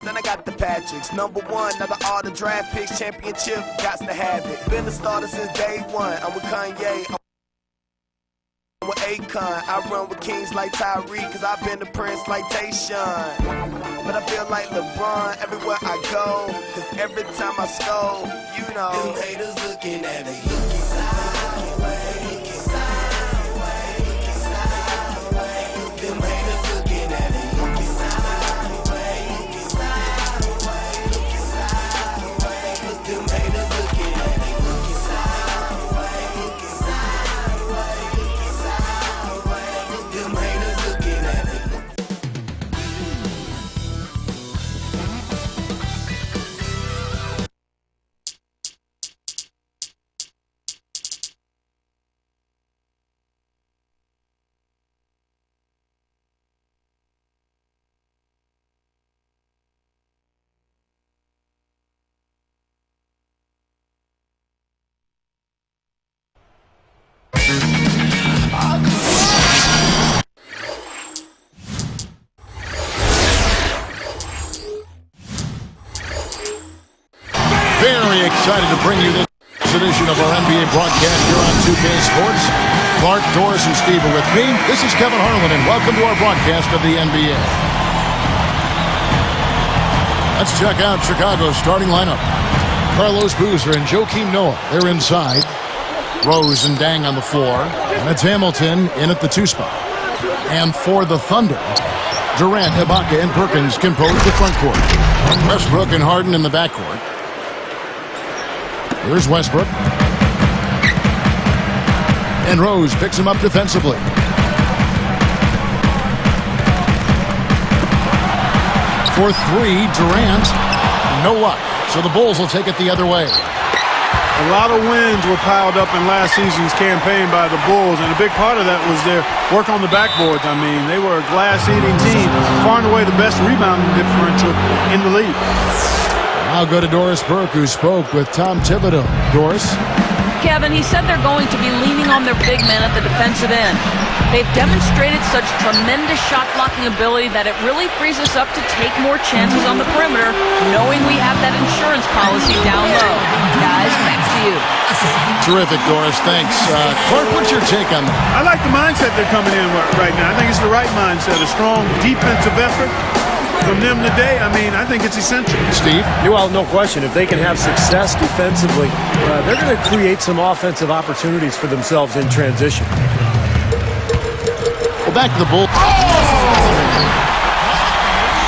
Then I got the Patricks, number one, now the all the draft picks, championship, gots to have it. Been a starter since day one. I'm with Kanye, I'm with Akon. I run with kings like Tyreek, cause I've been the prince like Tayshaun. But I feel like LeBron everywhere I go, cause every time I score, you know, them haters looking at me, looking sideways, looking sideways, looking sideways. Them haters looking at me, looking sideways, looking sideways, looking sideways. Them haters looking at me, looking sideways, looking sideways, looking sideways. Them haters looking at me. Very excited to bring you this edition of our NBA broadcast here on 2K Sports. Clark, Doris, and Steve are with me. This is Kevin Harlan, and welcome to our broadcast of the NBA. Let's check out Chicago's starting lineup. Carlos Boozer and Joakim Noah, they're inside. Rose and Dang on the floor. And it's Hamilton in at the 2 spot. And for the Thunder, Durant, Ibaka, and Perkins compose the front court. Westbrook and Harden in the backcourt. Here's Westbrook. And Rose picks him up defensively. For 3, Durant. No luck. So the Bulls will take it the other way. A lot of wins were piled up in last season's campaign by the Bulls, and a big part of that was their work on the backboards. I mean, they were a glass-eating team, far and away the best rebounding differential in the league. I'll go to Doris Burke, who spoke with Tom Thibodeau. Doris? Kevin, he said they're going to be leaning on their big men at the defensive end. They've demonstrated such tremendous shot-blocking ability that it really frees us up to take more chances on the perimeter, knowing we have that insurance policy down low. Guys, back to you. Terrific, Doris. Thanks. Clark, what's your take on that? I like the mindset they're coming in with right now. I think it's the right mindset, a strong defensive effort from them today. I mean, I think it's essential. Steve? Well, no question. If they can have success defensively, they're going to create some offensive opportunities for themselves in transition. Well, back to the Bulls. A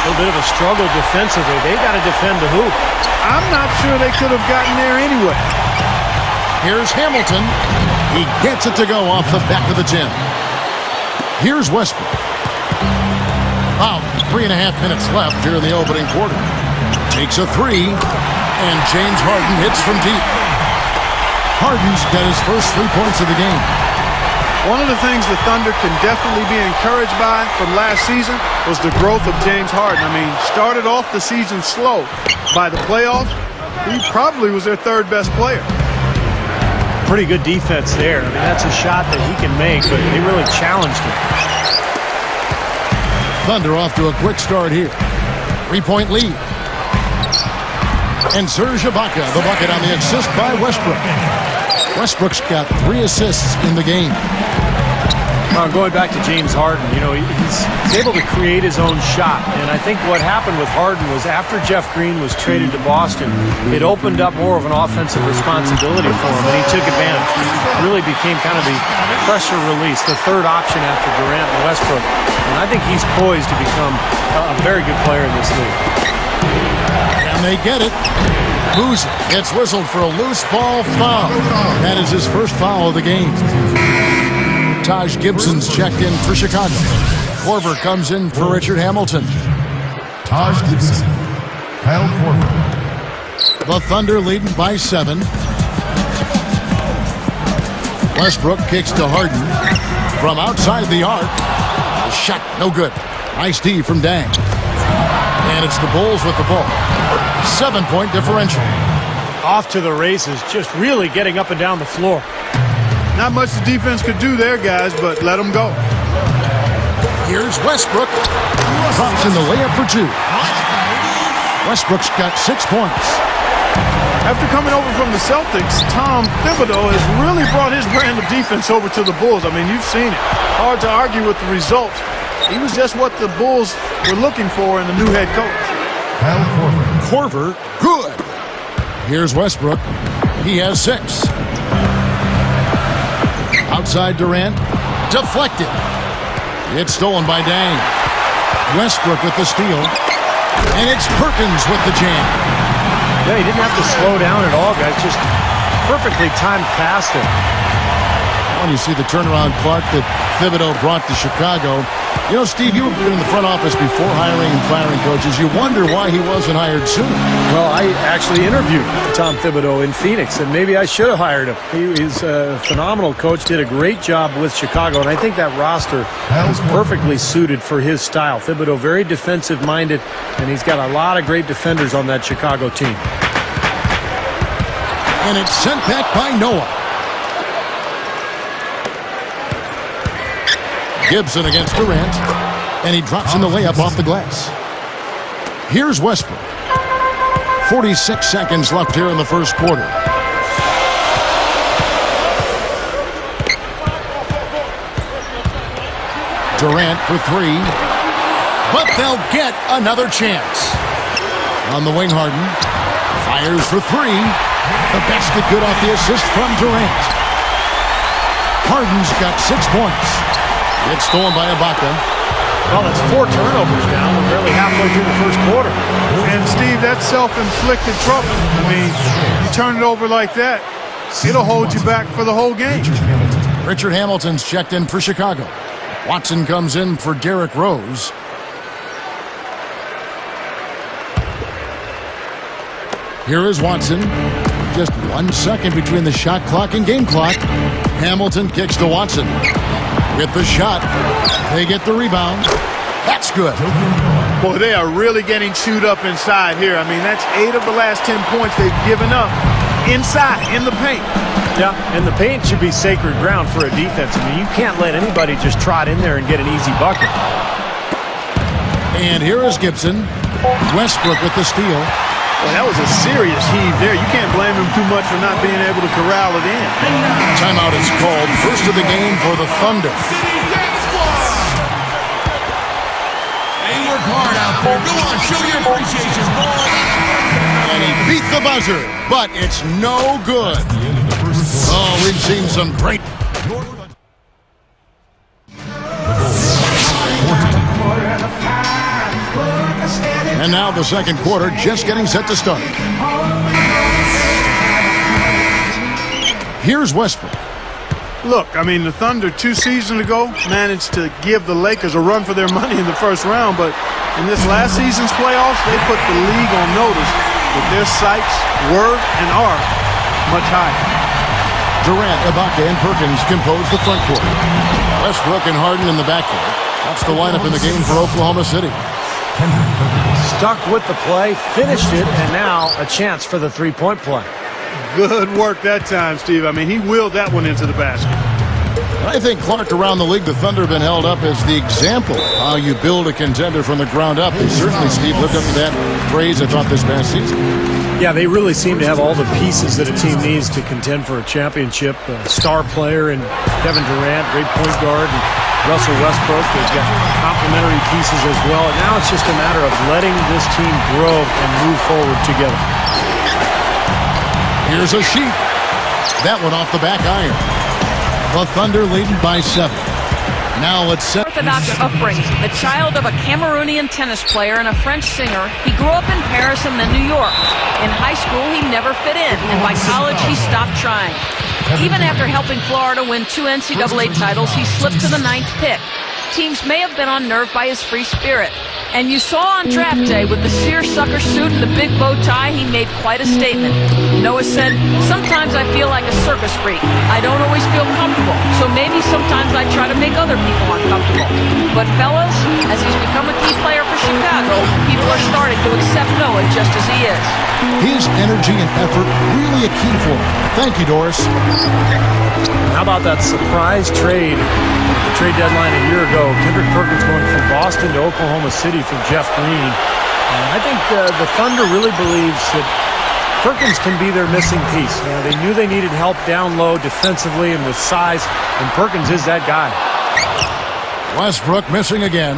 little bit of a struggle defensively. They got to defend the hoop. I'm not sure they could have gotten there anyway. Here's Hamilton. He gets it to go off the back of the 10. Here's Westbrook. Wow, 3.5 minutes left here in the opening quarter. Takes a 3, and James Harden hits from deep. Harden's got his first 3 points of the game. One of the things the Thunder can definitely be encouraged by from last season was the growth of James Harden. I mean, started off the season slow. By the playoffs, he probably was their 3rd best player. Pretty good defense there. I mean, that's a shot that he can make, but they really challenged him. Thunder off to a quick start here. 3-point lead. And Serge Ibaka, the bucket on the assist by Westbrook. Westbrook's got 3 assists in the game. Well, going back to James Harden, you know, he's able to create his own shot. And I think what happened with Harden was after Jeff Green was traded to Boston, it opened up more of an offensive responsibility for him, and he took advantage. Really became kind of the pressure release, the 3rd option after Durant and Westbrook. And I think he's poised to become a very good player in this league. And they get it. Boozer gets whistled for a loose ball foul. That is his first foul of the game. Taj Gibson's checked in for Chicago. Korver comes in for Richard Hamilton. Taj Gibson, Kyle Korver. The Thunder leading by 7. Westbrook kicks to Harden. From outside the arc. The shot, no good. Nice D from Dang. And it's the Bulls with the ball. 7-point differential. Off to the races, just really getting up and down the floor. Not much the defense could do there, guys, but let them go. Here's Westbrook. Drops in the layup for 2. Westbrook's got 6 points. After coming over from the Celtics, Tom Thibodeau has really brought his brand of defense over to the Bulls. I mean, you've seen it. Hard to argue with the result. He was just what the Bulls were looking for in the new head coach. Korver, good. Here's Westbrook. He has 6. Outside Durant. Deflected. It's stolen by Dang. Westbrook with the steal. And it's Perkins with the jam. Yeah, he didn't have to slow down at all, guys. Just perfectly timed pass there. When you see the turnaround Clark that Thibodeau brought to Chicago. You know, Steve, you were in the front office before hiring and firing coaches. You wonder why he wasn't hired sooner. Well, I actually interviewed Tom Thibodeau in Phoenix, and maybe I should have hired him. He's a phenomenal coach, did a great job with Chicago, and I think that roster is perfectly suited for his style. Thibodeau, very defensive-minded, and he's got a lot of great defenders on that Chicago team. And it's sent back by Noah. Gibson against Durant, and he drops in the layup off the glass. Here's Westbrook. 46 seconds left here in the first quarter. Durant for 3, but they'll get another chance. On the wing, Harden fires for 3. The basket good off the assist from Durant. Harden's got 6 points. It's stolen by Ibaka. Well, that's 4 turnovers now. We're barely halfway through the first quarter. And, Steve, that's self-inflicted trouble. I mean, you turn it over like that, it'll hold you back for the whole game. Richard Hamilton's checked in for Chicago. Watson comes in for Derrick Rose. Here is Watson. Just 1 second between the shot clock and game clock. Hamilton kicks to Watson. With the shot, they get the rebound. That's good. Boy, they are really getting chewed up inside here. I mean, that's 8 of the last 10 points they've given up inside, in the paint. Yeah, and the paint should be sacred ground for a defense. I mean, you can't let anybody just trot in there and get an easy bucket. And here is Gibson. Westbrook with the steal. Well, that was a serious heave there. You can't blame him too much for not being able to corral it in. Timeout is called. First of the game for the Thunder. Hey, work hard out there. Go on, show your appreciation, boy. And he beat the buzzer, but it's no good. Oh, we've seen some great... And now the second quarter just getting set to start. Here's Westbrook. Look, I mean, the Thunder 2 seasons ago managed to give the Lakers a run for their money in the first round, but in this last season's playoffs, they put the league on notice that their sights were and are much higher. Durant, Ibaka, and Perkins compose the front court. Westbrook and Harden in the backcourt. That's the lineup in the game for Oklahoma City. Stuck with the play, finished it, and now a chance for the three-point play. Good work that time, Steve. I mean, he wheeled that one into the basket. I think, Clark, around the league, the Thunder have been held up as the example of how you build a contender from the ground up. They certainly, Steve, lived up to that praise, I thought, this past season. Yeah, they really seem to have all the pieces that a team needs to contend for a championship. A star player in Kevin Durant, great point guard, and Russell Westbrook. They've got complementary pieces as well. And now it's just a matter of letting this team grow and move forward together. Here's a sheet. That one off the back iron. The Thunder leading by 7. Now let's set... Orthodox upbringing. The child of a Cameroonian tennis player and a French singer, he grew up in Paris and then New York. In high school, he never fit in, and by college, he stopped trying. Even after helping Florida win 2 NCAA titles, he slipped to the 9th pick. Teams may have been unnerved by his free spirit. And you saw on draft day with the seersucker suit and the big bow tie, he made quite a statement. Noah said, "Sometimes I feel like a circus freak. I don't always feel comfortable, so maybe sometimes I try to make other people uncomfortable. But fellas, as he's become a key player for Chicago, people are starting to accept Noah just as he is." His energy and effort really a key for him. Thank you, Doris. How about that surprise trade? Trade deadline a year ago. Kendrick Perkins going from Boston to Oklahoma City for Jeff Green. I think the Thunder really believes that Perkins can be their missing piece. You know, they knew they needed help down low defensively and with size, and Perkins is that guy. Westbrook missing again.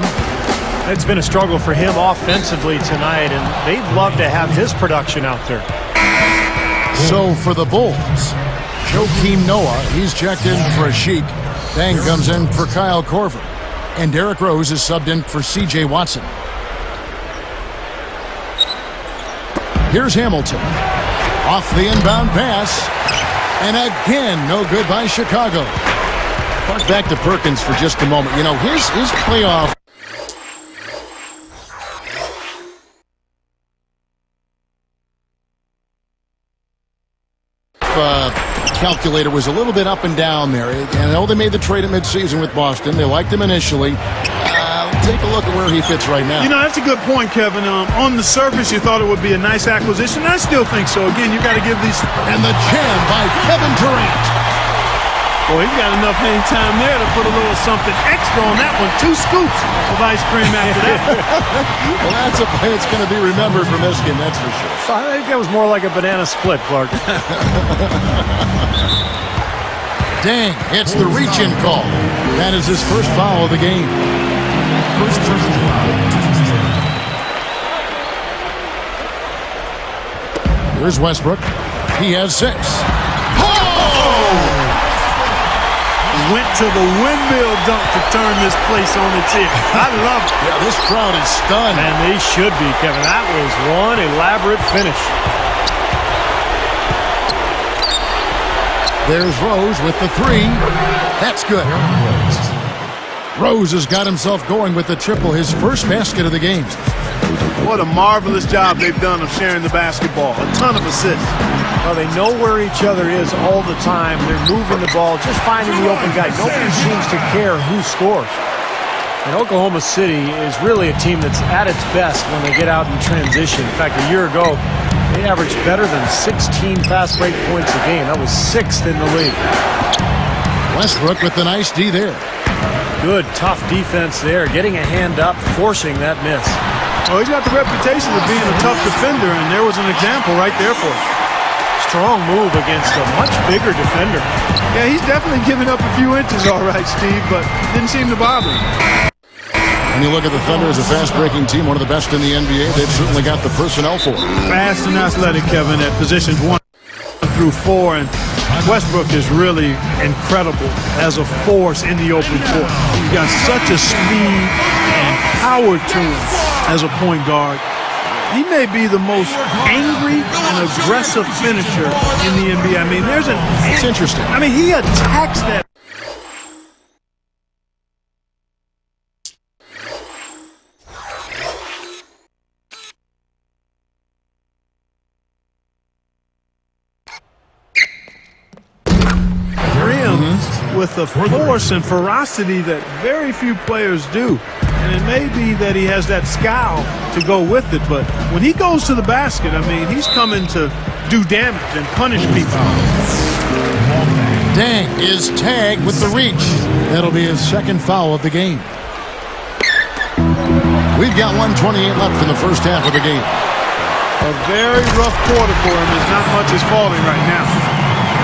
It's been a struggle for him offensively tonight, and they'd love to have his production out there. So for the Bulls, Joakim Noah, he's checked in for Sheik. Dang comes in for Kyle Korver. And Derrick Rose is subbed in for C.J. Watson. Here's Hamilton. Off the inbound pass. And again, no good by Chicago. Back to Perkins for just a moment. You know, his playoff calculator was a little bit up and down there. And I know they made the trade at midseason with Boston. They liked him initially. Take a look at where he fits right now. You know, that's a good point, Kevin. On the surface, you thought it would be a nice acquisition. I still think so. Again, you got to give these... And the jam by Kevin Durant. Boy, he's got enough hang time there to put a little something extra on that one. 2 scoops of ice cream after that. Well, that's a play that's going to be remembered from this game, that's for sure. I think that was more like a banana split, Clark. Dang, it's the reach-in call. That is his first foul of the game. First personal foul. Here's Westbrook. He has 6. Went to the windmill dunk to turn this place on its ear. I love it. Yeah, this crowd is stunned. And they should be, Kevin. That was one elaborate finish. There's Rose with the 3. That's good. Rose has got himself going with the triple, his first basket of the game. What a marvelous job they've done of sharing the basketball. A ton of assists. Well, they know where each other is all the time. They're moving the ball, just finding the open guy. Nobody seems to care who scores. And Oklahoma City is really a team that's at its best when they get out in transition. In fact, a year ago, they averaged better than 16 fast break points a game. That was 6th in the league. Westbrook with the nice D there. Good, tough defense there. Getting a hand up, forcing that miss. Oh, he's got the reputation of being a tough defender, and there was an example right there for him. Strong move against a much bigger defender. Yeah, he's definitely given up a few inches, all right, Steve, but didn't seem to bother him. When you look at the Thunder as a fast-breaking team, one of the best in the NBA, they've certainly got the personnel for it. Fast and athletic, Kevin, at positions 1 through 4, and Westbrook is really incredible as a force in the open court. He's got such a speed and power to him as a point guard. He may be the most angry and aggressive finisher in the NBA. I mean, it's interesting. I mean, he attacks that. With the force and ferocity that very few players do. And it may be that he has that scowl to go with it, but when he goes to the basket, I mean, he's coming to do damage and punish people. Dang is tagged with the reach. That'll be his 2nd foul of the game. We've got 1:28 left in the first half of the game. A very rough quarter for him as not much is falling right now.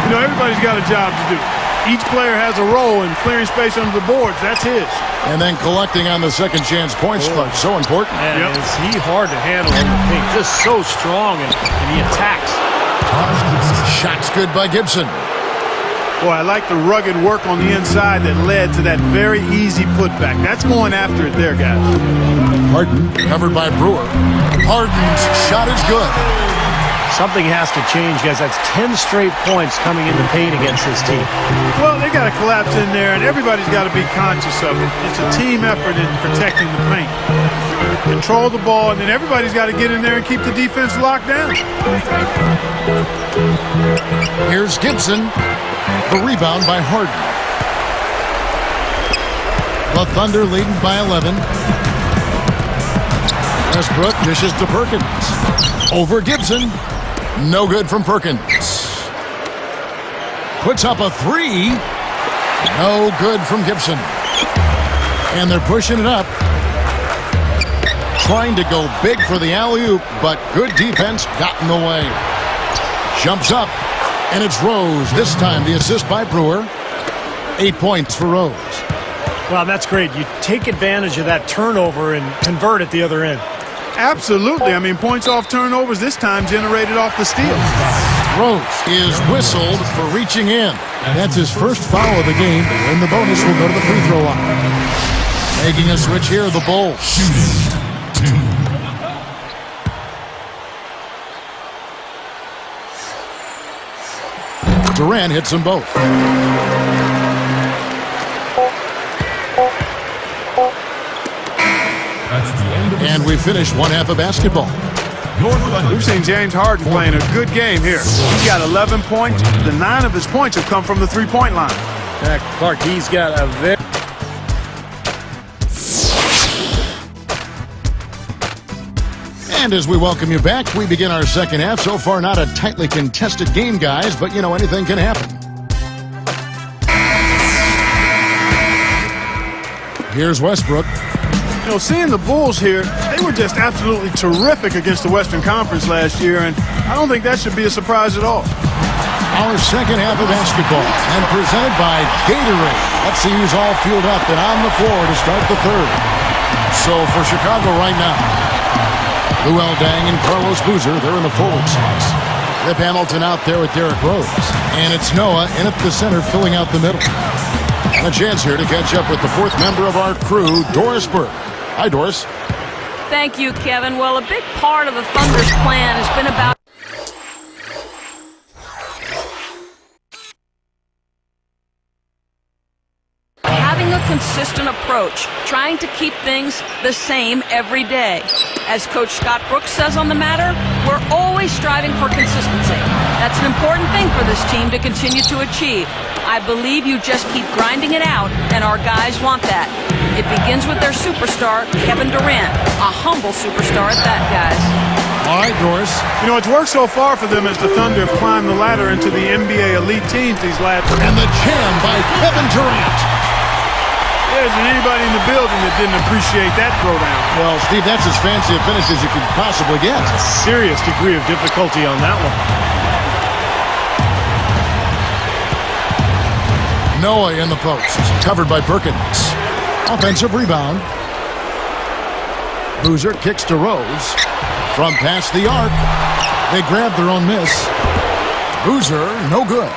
You know, everybody's got a job to do. Each player has a role in clearing space under the boards. That's his. And then collecting on the second chance points clutch. So important. And is he hard to handle in the paint? Just so strong, and he attacks. Shots good by Gibson. Boy, I like the rugged work on the inside that led to that very easy putback. That's going after it there, guys. Harden covered by Brewer. Harden's shot is good. Something has to change, guys. That's 10 straight points coming in the paint against this team. Well, they got to collapse in there, and everybody's got to be conscious of it. It's a team effort in protecting the paint. Control the ball, and then everybody's got to get in there and keep the defense locked down. Here's Gibson. The rebound by Harden. The Thunder leading by 11. Westbrook dishes to Perkins. Over Gibson. No good from Perkins. Puts up a 3. No good from Gibson. And they're pushing it up. trying to go big for the alley-oop, but good defense got in the way. Jumps up, and it's Rose. This time the assist by Brewer. 8 points for Rose. Well, that's great. You take advantage of that turnover and convert at the other end. Absolutely. I mean, points off turnovers this time generated off the steal. Rose is whistled for reaching in. That's his first foul of the game, and the bonus will go to the free throw line. Making a switch here, the Bulls. Durant hits them both. And we finish one half of basketball. We've seen James Harden playing a good game here. He's got 11 points. The 9 of his points have come from the three-point line. Clark, he's got a very... And as we welcome you back, we begin our second half. So far, not a tightly contested game, guys, but, you know, anything can happen. Here's Westbrook. You know, seeing the Bulls here, they were just absolutely terrific against the Western Conference last year, and I don't think that should be a surprise at all. Our second half of basketball, and presented by Gatorade. Let's see who's all fueled up and on the floor to start the third. So for Chicago right now, Luol Deng and Carlos Boozer, they're in the forward slots. Rip Hamilton out there with Derrick Rose. And it's Noah in at the center, filling out the middle. And a chance here to catch up with the fourth member of our crew, Doris Burke. Hi, Doris. Thank you, Kevin. Well, a big part of the Thunder's plan has been about having a consistent approach, trying to keep things the same every day. As Coach Scott Brooks says on the matter, we're always striving for consistency. That's an important thing for this team to continue to achieve. I believe you just keep grinding it out, and our guys want that. It begins with their superstar, Kevin Durant, a humble superstar at that, guys. All right, Doris. You know, it's worked so far for them as the Thunder have climbed the ladder into the NBA elite teams these last... And the jam by Kevin Durant. There isn't anybody in the building that didn't appreciate that throwdown. Well, Steve, that's as fancy a finish as you could possibly get. Serious degree of difficulty on that one. Noah in the post, covered by Perkins. Offensive rebound. Boozer kicks to Rose. From past the arc, they grab their own miss. Boozer, no good.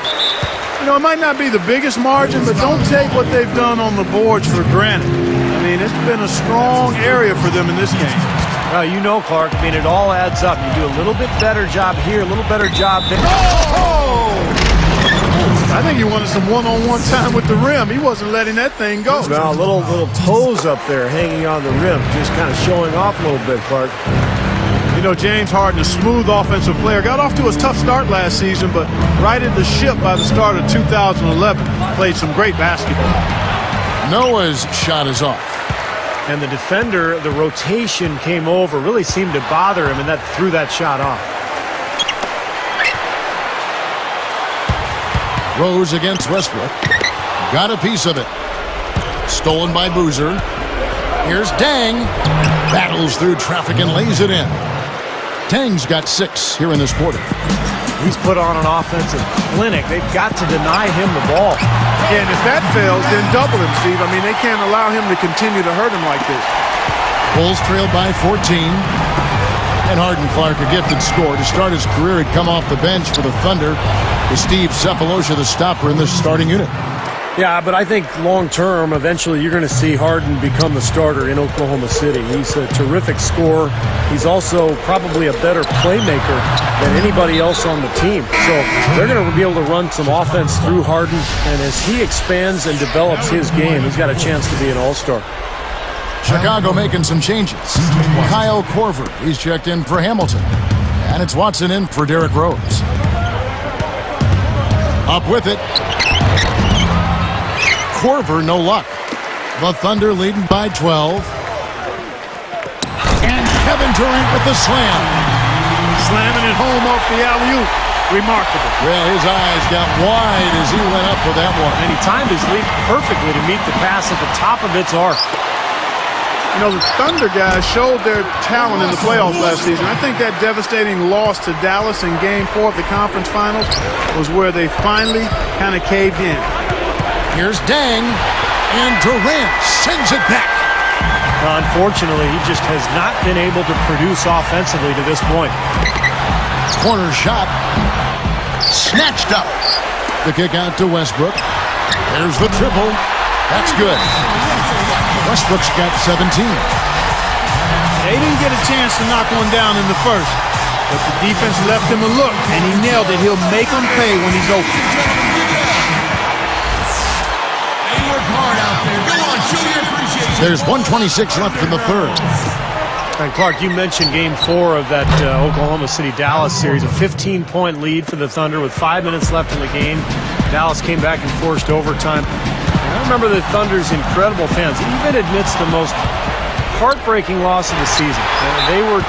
You know, it might not be the biggest margin, but don't take what they've done on the boards for granted. I mean, it's been a strong area for them in this game. Well, you know, Clark, I mean, it all adds up. You do a little bit better job here, a little better job there. Oh! I think he wanted some one-on-one time with the rim. He wasn't letting that thing go. Well, a little pose up there hanging on the rim, just kind of showing off a little bit, Clark. You know, James Harden, a smooth offensive player, got off to a tough start last season, but righted the ship by the start of 2011. Played some great basketball. Noah's shot is off. And the defender, the rotation came over, really seemed to bother him, and that threw that shot off. Rose against Westbrook. Got a piece of it. Stolen by Boozer. Here's Deng. Battles through traffic and lays it in. Deng's got 6 here in this quarter. He's put on an offensive clinic. They've got to deny him the ball. Yeah, and if that fails, then double him, Steve. I mean, they can't allow him to continue to hurt him like this. Bulls trailed by 14. And Harden, Clark, a gifted scorer. To start his career, he'd come off the bench for the Thunder with Steve Cephalosha, the stopper in this starting unit. Yeah, but I think long-term, eventually you're going to see Harden become the starter in Oklahoma City. He's a terrific scorer. He's also probably a better playmaker than anybody else on the team. So they're going to be able to run some offense through Harden, and as he expands and develops his game, he's got a chance to be an all-star. Chicago making some changes. Kyle Korver, he's checked in for Hamilton. And it's Watson in for Derrick Rose. Up with it. Korver, no luck. The Thunder leading by 12. And Kevin Durant with the slam. Slamming it home off the alley-oop. Remarkable. Well, his eyes got wide as he went up for that one. And he timed his leap perfectly to meet the pass at the top of its arc. You know, the Thunder guys showed their talent in the playoffs last season. I think that devastating loss to Dallas in Game 4 of the conference finals was where they finally kind of caved in. Here's Dang, and Durant sends it back. Unfortunately, he just has not been able to produce offensively to this point. Corner shot. Snatched up. The kick out to Westbrook. There's the triple. That's good. Westbrook's got 17. They didn't get a chance to knock one down in the first, but the defense left him a look, and he nailed it. He'll make them pay when he's open. They work hard out there. Go on, show your appreciation. There's 1:26 left in the third. And Clark, you mentioned Game 4 of that Oklahoma City-Dallas series, a 15-point lead for the Thunder with 5 minutes left in the game. Dallas came back and forced overtime. I remember the Thunder's incredible fans, even amidst the most heartbreaking loss of the season. They were...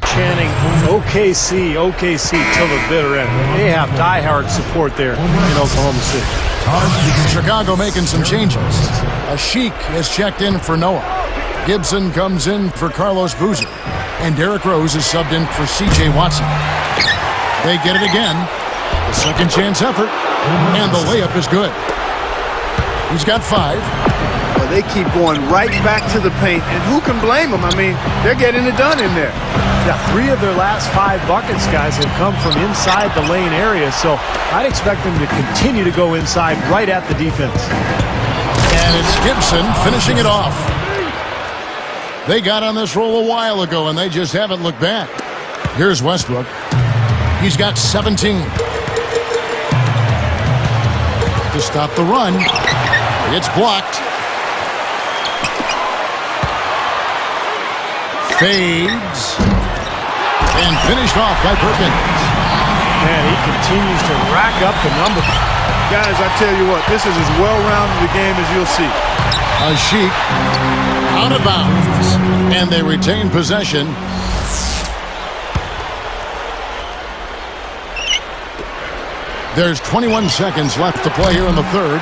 chanting OKC, OKC till the bitter end. They have diehard support there in Oklahoma City. Chicago making some changes. A Sheik is checked in for Noah. Gibson comes in for Carlos Boozer. And Derrick Rose is subbed in for C.J. Watson. They get it again. A second chance effort. And the layup is good. He's got 5. Well, they keep going right back to the paint, and who can blame them? I mean, they're getting it done in there. Yeah, 3 of their last 5 buckets, guys, have come from inside the lane area, so I'd expect them to continue to go inside right at the defense. And it's Gibson finishing it off. They got on this roll a while ago, and they just haven't looked back. Here's Westbrook. He's got 17. To stop the run. It's blocked. Fades. And finished off by Perkins. Man, he continues to rack up the numbers. Guys, I tell you what, this is as well-rounded a game as you'll see. A Sheik out of bounds. And they retain possession. There's 21 seconds left to play here in the third.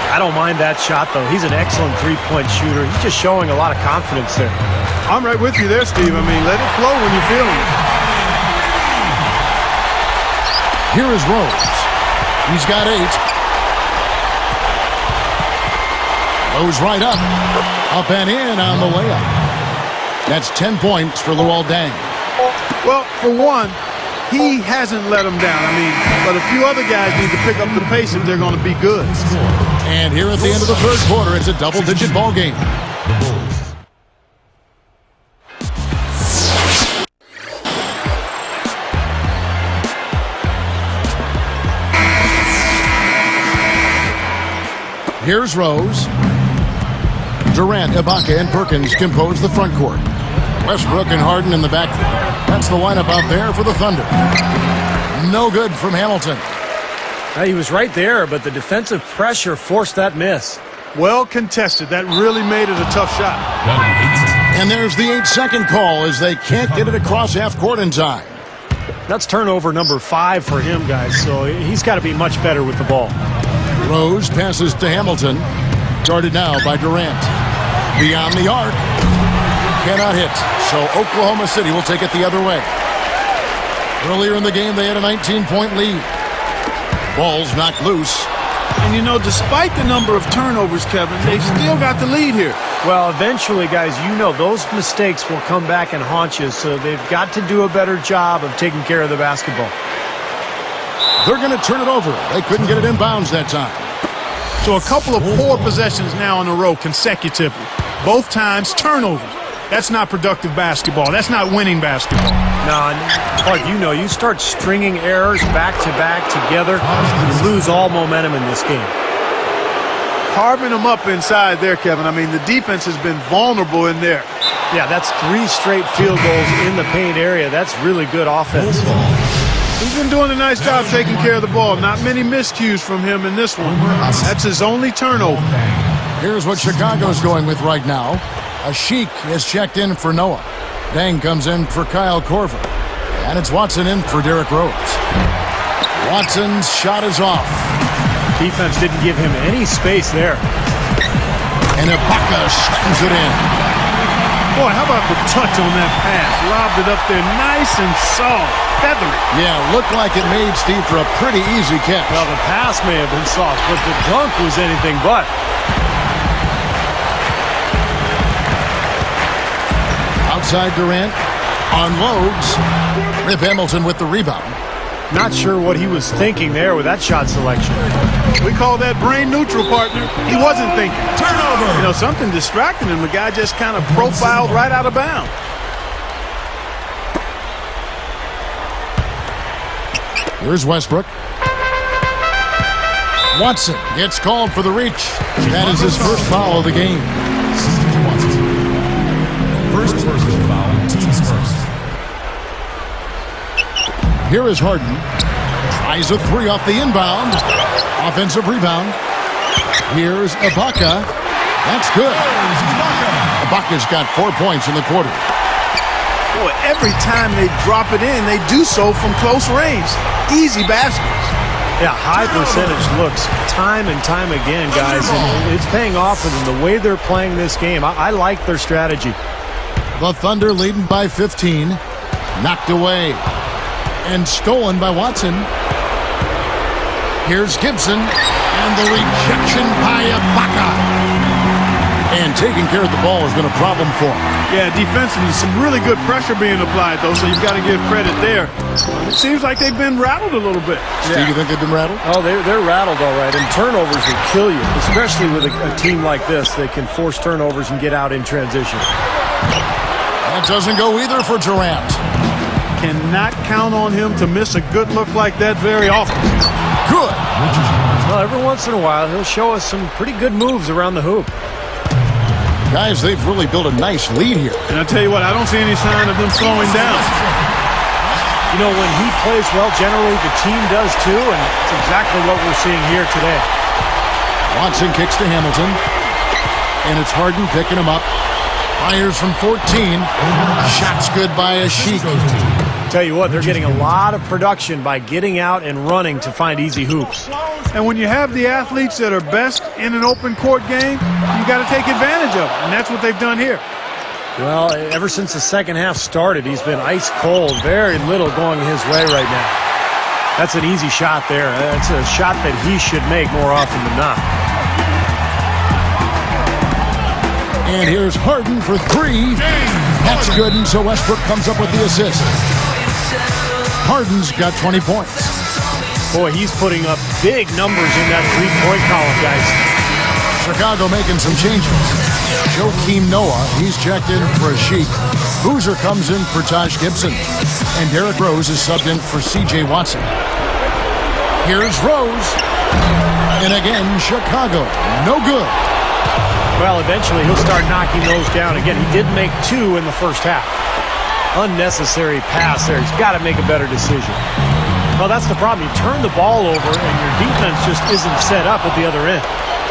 I don't mind that shot, though. He's an excellent three-point shooter. He's just showing a lot of confidence there. I'm right with you there, Steve. I mean, let it flow when you're feeling it. Here is Rose. He's got 8. Rose right up. Up and in on the layup. That's 10 points for Luol Deng. Well, for one, he hasn't let them down. I mean, but a few other guys need to pick up the pace if they're going to be good. And here at the end of the third quarter, it's a double-digit ball game. Here's Rose. Durant, Ibaka, and Perkins compose the front court. Westbrook and Harden in the backcourt. That's the lineup out there for the Thunder. No good from Hamilton. He was right there, but the defensive pressure forced that miss. Well contested. That really made it a tough shot. And there's the 8-second call as they can't get it across half court in time. That's turnover number 5 for him, guys, so he's got to be much better with the ball. Rose passes to Hamilton. Guarded now by Durant. Beyond the arc. Cannot hit. So Oklahoma City will take it the other way. Earlier in the game, they had a 19-point lead. Ball's knocked loose. And, you know, despite the number of turnovers, Kevin, they've still got the lead here. Well, eventually, guys, you know those mistakes will come back and haunt you, so they've got to do a better job of taking care of the basketball. They're going to turn it over. They couldn't get it in bounds that time. So a couple of poor possessions now in a row consecutively. Both times turnovers. That's not productive basketball. That's not winning basketball. No, Clark, you know, you start stringing errors back-to-back together, you lose all momentum in this game. Carving them up inside there, Kevin. I mean, the defense has been vulnerable in there. Yeah, that's 3 straight field goals in the paint area. That's really good offense. He's been doing a nice job taking care of the ball. Not many miscues from him in this one. That's his only turnover. Here's what Chicago's going with right now. Ashik is checked in for Noah. Dang comes in for Kyle Korver. And it's Watson in for Derrick Rose. Watson's shot is off. Defense didn't give him any space there. And Ibaka slams it in. Boy, how about the touch on that pass? Lobbed it up there nice and soft. Feathery. Yeah, looked like it made Steve for a pretty easy catch. Well, the pass may have been soft, but the dunk was anything but. Outside Durant. Unloads. Rip Hamilton with the rebound. Not sure what he was thinking there with that shot selection. We call that brain neutral, partner. He wasn't thinking. Turnover. You know, something distracting him. The guy just kind of profiled right out of bounds. Here's Westbrook. Watson gets called for the reach. That is his first foul of the game. First personal foul, team's first. Here is Harden. Tries a three off the inbound. Offensive rebound. Here's Ibaka. That's good. Ibaka's got 4 points in the quarter. Boy, every time they drop it in, they do so from close range. Easy baskets. Yeah, high percentage looks time and time again, guys. And it's paying off for them the way they're playing this game. I like their strategy. The Thunder leading by 15. Knocked away. And stolen by Watson. Here's Gibson. And the rejection by Ibaka. And taking care of the ball has been a problem for him. Yeah, defensively, some really good pressure being applied, though, so you've got to give credit there. It seems like they've been rattled a little bit. Steve, you think they've been rattled? Oh, they're rattled all right, and turnovers will kill you, especially with a team like this. They can force turnovers and get out in transition. That doesn't go either for Durant. Cannot count on him to miss a good look like that very often. Good. Well, every once in a while, he'll show us some pretty good moves around the hoop. Guys, they've really built a nice lead here. And I'll tell you what, I don't see any sign of them slowing down. You know, when he plays well, generally the team does too, and it's exactly what we're seeing here today. Watson kicks to Hamilton. And it's Harden picking him up. Fires from 14. Shots good by Ashik. Tell you what, they're getting a lot of production by getting out and running to find easy hoops. And when you have the athletes that are best in an open court game, you got to take advantage of it. And that's what they've done here. Well, ever since the second half started, he's been ice cold. Very little going his way right now. That's an easy shot there. That's a shot that he should make more often than not. And here's Harden for three. That's good, and so Westbrook comes up with the assist. Harden's got 20 points. Boy, he's putting up big numbers in that three-point column, guys. Chicago making some changes. Joakim Noah, he's checked in for Ashik. Boozer comes in for Taj Gibson. And Derrick Rose is subbed in for C.J. Watson. Here's Rose. And again, Chicago. No good. Well, eventually he'll start knocking those down. Again, he did make two in the first half. Unnecessary pass there. He's got to make a better decision. Well, that's the problem. You turn the ball over and your defense just isn't set up at the other end.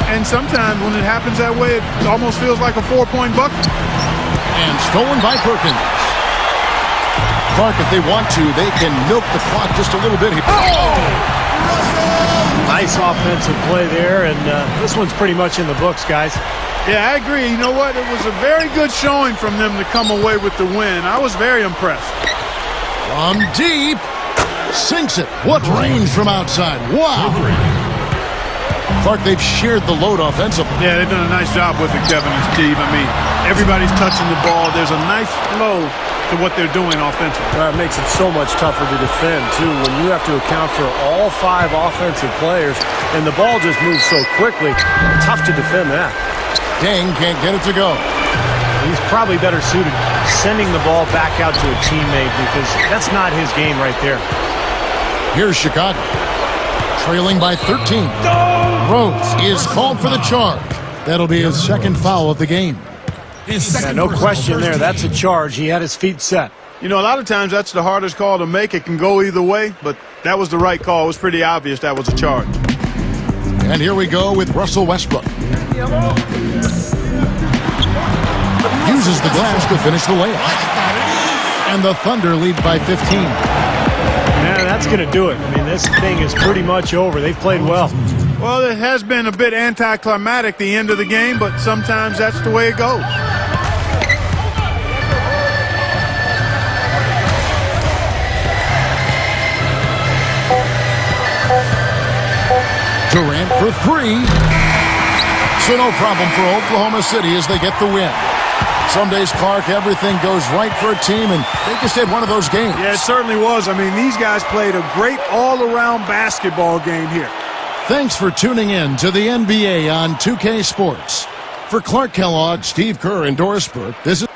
And sometimes when it happens that way, it almost feels like a 4-point bucket. And stolen by Perkins. Clark, if they want to, they can milk the clock just a little bit here. Oh! Nice offensive play there, and this one's pretty much in the books, guys. Yeah, I agree. You know what? It was a very good showing from them to come away with the win. I was very impressed. From deep. Sinks it. What range from outside. Wow. Clark, they've shared the load offensively. Yeah, they've done a nice job with it, Kevin and Steve. I mean, everybody's touching the ball. There's a nice flow to what they're doing offensively. Well, it makes it so much tougher to defend, too, when you have to account for all five offensive players, and the ball just moves so quickly. Tough to defend that. Dang can't get it to go. He's probably better suited sending the ball back out to a teammate because that's not his game right there. Here's Chicago. Trailing by 13. Rose is called for the charge. That'll be his second foul of the game. Yeah, no question there. That's a charge. He had his feet set. You know, a lot of times that's the hardest call to make. It can go either way, but that was the right call. It was pretty obvious that was a charge. And here we go with Russell Westbrook. Uses the glass to finish the layup. And the Thunder lead by 15. Yeah, that's going to do it. I mean, this thing is pretty much over. They've played well. Well, it has been a bit anticlimactic the end of the game, but sometimes that's the way it goes. Durant for three. So no problem for Oklahoma City as they get the win. Some days, Clark, everything goes right for a team, and they just had one of those games. Yeah, it certainly was. I mean, these guys played a great all-around basketball game here. Thanks for tuning in to the NBA on 2K Sports. For Clark Kellogg, Steve Kerr, and Doris Burke, this is